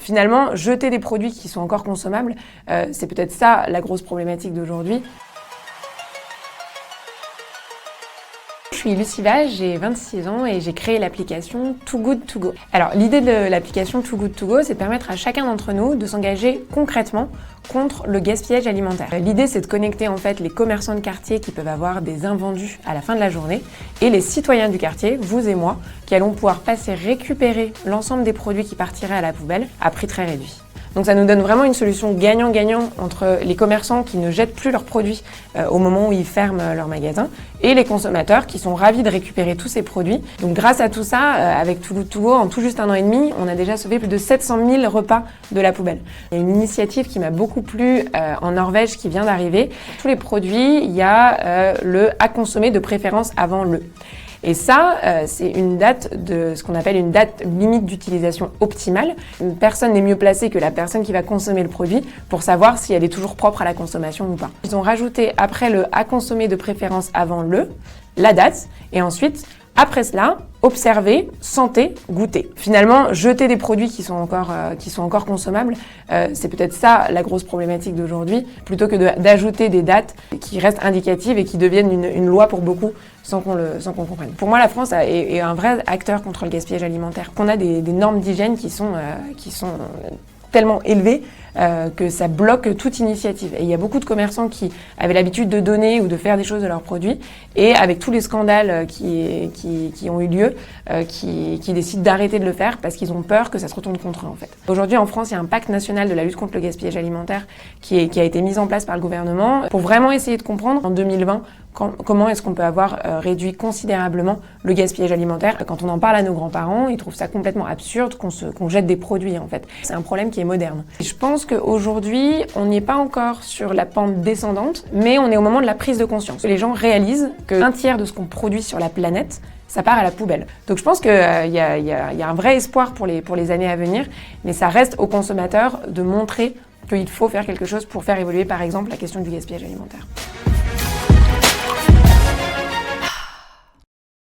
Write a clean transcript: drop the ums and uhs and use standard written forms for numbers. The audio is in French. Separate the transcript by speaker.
Speaker 1: Finalement, jeter des produits qui sont encore consommables, c'est peut-être ça la grosse problématique d'aujourd'hui. Je suis Lucie Vage, j'ai 26 ans et j'ai créé l'application Too Good To Go. Alors l'idée de l'application Too Good To Go, c'est de permettre à chacun d'entre nous de s'engager concrètement contre le gaspillage alimentaire. L'idée, c'est de connecter en fait les commerçants de quartier qui peuvent avoir des invendus à la fin de la journée et les citoyens du quartier, vous et moi, qui allons pouvoir passer récupérer l'ensemble des produits qui partiraient à la poubelle à prix très réduit. Donc ça nous donne vraiment une solution gagnant-gagnant entre les commerçants qui ne jettent plus leurs produits au moment où ils ferment leur magasin et les consommateurs qui sont ravis de récupérer tous ces produits. Donc grâce à tout ça, avec Too Good To Go, en tout juste 1 an et demi, on a déjà sauvé plus de 700 000 repas de la poubelle. Il y a une initiative qui m'a beaucoup plu en Norvège qui vient d'arriver. Pour tous les produits, il y a le à consommer de préférence avant le. Et ça, c'est une date de ce qu'on appelle une date limite d'utilisation optimale. Personne n'est mieux placé que la personne qui va consommer le produit pour savoir si elle est toujours propre à la consommation ou pas. Ils ont rajouté après le à consommer de préférence avant le, la date, et ensuite, après cela, observer, sentir, goûter. Finalement, jeter des produits qui sont encore consommables, c'est peut-être ça la grosse problématique d'aujourd'hui, plutôt que d'ajouter des dates qui restent indicatives et qui deviennent une loi pour beaucoup sans qu'on comprenne. Pour moi, la France est un vrai acteur contre le gaspillage alimentaire. On a des normes d'hygiène qui sont tellement élevées que ça bloque toute initiative. Et il y a beaucoup de commerçants qui avaient l'habitude de donner ou de faire des choses de leurs produits et avec tous les scandales qui ont eu lieu, qui décident d'arrêter de le faire parce qu'ils ont peur que ça se retourne contre eux en fait. Aujourd'hui en France, il y a un pacte national de la lutte contre le gaspillage alimentaire qui a été mis en place par le gouvernement pour vraiment essayer de comprendre en 2020 comment est-ce qu'on peut avoir réduit considérablement le gaspillage alimentaire. Quand on en parle à nos grands-parents, ils trouvent ça complètement absurde qu'on jette des produits en fait. C'est un problème qui est moderne. Et je pense qu'aujourd'hui, on n'y est pas encore sur la pente descendante, mais on est au moment de la prise de conscience. Les gens réalisent qu'un tiers de ce qu'on produit sur la planète, ça part à la poubelle. Donc je pense qu'il y a un vrai espoir pour les années à venir, mais ça reste aux consommateurs de montrer qu'il faut faire quelque chose pour faire évoluer par exemple la question du gaspillage alimentaire.